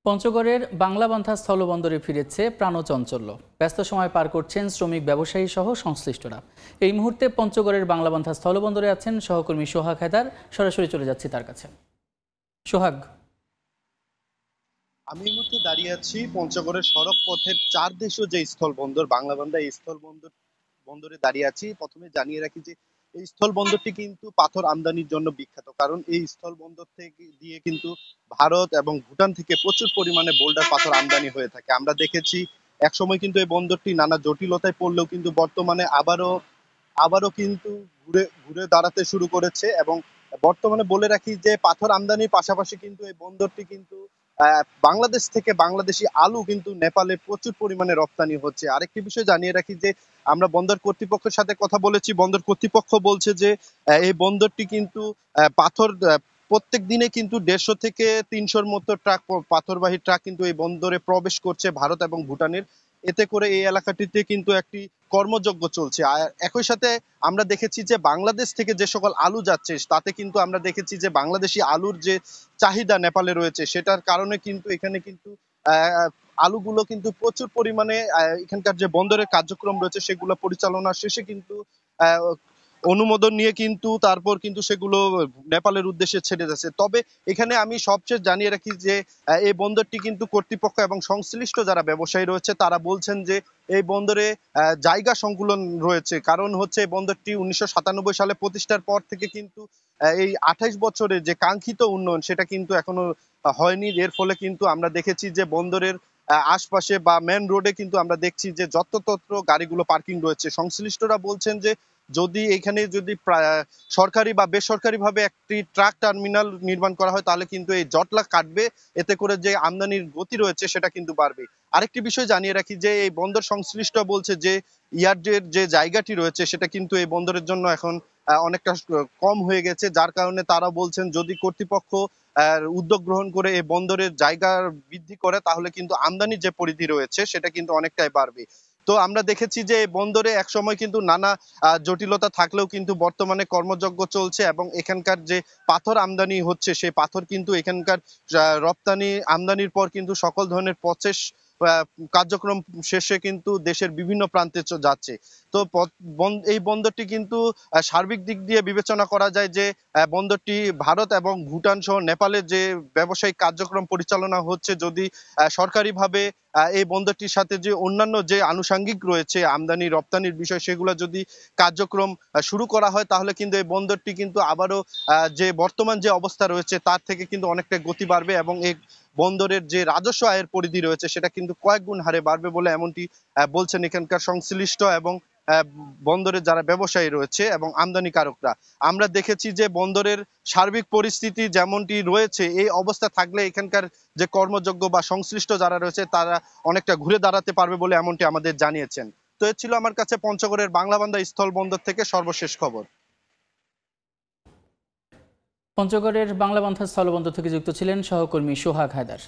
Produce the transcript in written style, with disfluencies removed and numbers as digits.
পঞ্চগড়ের বাংলাবান্ধা স্থলবন্দরে ফিরেছে প্রাণচাঞ্চল্য। ব্যস্ত সময় পার করছেন শ্রমিক, ব্যবসায়ী সহ সংশ্লিষ্টরা। এই মুহূর্তে পঞ্চগড়ের বাংলাবান্ধা স্থলবন্দরে আছেন সহকর্মী সোহাগ হায়দার। সরাসরি চলে যাচ্ছি তার কাছে। সোহাগ, আমি এই মুহূর্তে দাঁড়িয়ে আছি পঞ্চগড়ের সড়ক পথের ৪ দেশীয় যে স্থলবন্দর বাংলাবান্ধা, এই বন্দরে দাঁড়িয়ে আছি। প্রথমে জানিয়ে রাখি যে এই স্থল বন্দরটি কিন্তু পাথর আমদানির জন্য বিখ্যাত, কারণ এই স্থল বন্দর থেকে দিয়ে কিন্তু ভারত এবং ভুটান থেকে প্রচুর পরিমাণে বোল্ডার পাথর আমদানি হয়ে থাকে। আমরা দেখেছি একসময় কিন্তু এই বন্দরটি নানা জটিলতায় পড়লেও কিন্তু বর্তমানে আবারও কিন্তু ঘুরে ঘুরে দাঁড়াতে শুরু করেছে। এবং বর্তমানে বলে রাখি যে পাথর আমদানির পাশাপাশি কিন্তু এই বন্দরটি কিন্তু বাংলাদেশ থেকে বাংলাদেশি আলু কিন্তু নেপালে প্রচুর পরিমাণে রপ্তানি হচ্ছে। আরেকটি বিষয় জানিয়ে রাখি যে আমরা বন্দর কর্তৃপক্ষের সাথে কথা বলেছি। বন্দর কর্তৃপক্ষ বলছে যে এই বন্দরটি কিন্তু পাথর প্রত্যেক দিনে কিন্তু ১৫০ থেকে ৩০০-র মতো পাথরবাহী ট্রাক কিন্তু এই বন্দরে প্রবেশ করছে ভারত এবং ভুটানের। এতে করে এই এলাকাটিতে কিন্তু একটি কর্মযজ্ঞ চলছে। আর একই সাথে আমরা দেখেছি যে বাংলাদেশ থেকে যে সকল আলু যাচ্ছে তাতে কিন্তু আমরা দেখেছি যে বাংলাদেশি আলুর যে চাহিদা নেপালে রয়েছে, সেটার কারণে কিন্তু এখানে কিন্তু আহ, আলুগুলো কিন্তু প্রচুর পরিমাণে এখানকার যে বন্দরের কার্যক্রম রয়েছে সেগুলো পরিচালনা শেষে কিন্তু আহ, অনুমোদন নিয়ে কিন্তু তারপর কিন্তু সেগুলো নেপালের উদ্দেশ্যে ছেড়ে যাচ্ছে। তবে এখানে আমি সবচেয়ে জানিয়ে রাখি যে এই বন্দরটি কিন্তু কর্তৃপক্ষ এবং সংশ্লিষ্ট যারা ব্যবসায়ী রয়েছে তারা বলছেন যে এই বন্দরে জায়গা সংকুলন রয়েছে। কারণ হচ্ছে এই বন্দরটি ১৯৯৭ সালে প্রতিষ্ঠার পর থেকে কিন্তু এই ২৮ বছরে যে কাঙ্ক্ষিত উন্নয়ন সেটা কিন্তু এখনো হয়নি। এর ফলে কিন্তু আমরা দেখেছি যে বন্দরের আশপাশে বা মেন রোডে কিন্তু আমরা দেখছি যে যত্রতত্র গাড়িগুলো পার্কিং রয়েছে। সংশ্লিষ্টরা বলছেন যে যদি সরকারি বা বেসরকারি ভাবে একটি ট্রাক টার্মিনাল নির্মাণ করা হয় তাহলে কিন্তু এই জটলা কাটবে। এতে করে যে আমদানির গতি রয়েছে সেটা কিন্তু বাড়বে। আরেকটি বিষয় জানিয়ে রাখি যে এই বন্দর সংশ্লিষ্ট বলছে যে ইয়ার্ডের যে জায়গাটি রয়েছে সেটা কিন্তু এই বন্দরের জন্য এখন অনেকটা কম হয়ে গেছে, যার কারণে তারা বলছেন যদি কর্তৃপক্ষ উদ্যোগ গ্রহণ করে এই বন্দরের জায়গা বৃদ্ধি করে তাহলে কিন্তু আমদানির যে পরিধি রয়েছে সেটা কিন্তু অনেকটাই বাড়বে। তো আমরা দেখেছি যে এই বন্দরে একসময় কিন্তু নানা জটিলতা থাকলেও কিন্তু বর্তমানে কর্মযজ্ঞ চলছে এবং এখানকার যে পাথর আমদানি হচ্ছে সেই পাথর কিন্তু এখানকার রপ্তানি আমদানির পর কিন্তু সকল ধরনের প্রসেস কার্যক্রম শেষে কিন্তু দেশের বিভিন্ন প্রান্তে যাচ্ছে। তো এই বন্দরটি কিন্তু সার্বিক দিক দিয়ে বিবেচনা করা যায় যে বন্দরটি ভারত এবং ভুটান সহ নেপালের যে ব্যবসায়িক কার্যক্রম পরিচালনা হচ্ছে, যদি সরকারিভাবে এই বন্দরটির সাথে যে অন্যান্য যে আনুষঙ্গিক রয়েছে আমদানি রপ্তানির বিষয় সেগুলো যদি কার্যক্রম শুরু করা হয় তাহলে কিন্তু এই বন্দরটি কিন্তু আবারও যে বর্তমান যে অবস্থা রয়েছে তার থেকে কিন্তু অনেকটা গতি বাড়বে এবং এই বন্দরের যে রাজস্ব আয়ের পরিধি রয়েছে সেটা কিন্তু কয়েক গুণ হারে বাড়বে বলে এমনটি বলছেন এখানকার সংশ্লিষ্ট এবং বন্দরের যারা ব্যবসায়ী রয়েছে এবং আমদানিকারকরা। আমরা দেখেছি যে বন্দরের সার্বিক পরিস্থিতি যেমনটি রয়েছে এই অবস্থা থাকলে এখানকার যে কর্মযোগ্য বা সংশ্লিষ্ট যারা রয়েছে তারা অনেকটা ঘুরে দাঁড়াতে পারবে বলে এমনটি আমাদের জানিয়েছেন। তো এ ছিল আমার কাছে পঞ্চগড়ের বাংলাবান্ধা স্থল বন্দর থেকে সর্বশেষ খবর। পঞ্চগড়ের বাংলাবান্ধা স্থলবন্দর থেকে যুক্ত ছিলেন সহকর্মী সোহাগ হায়দার।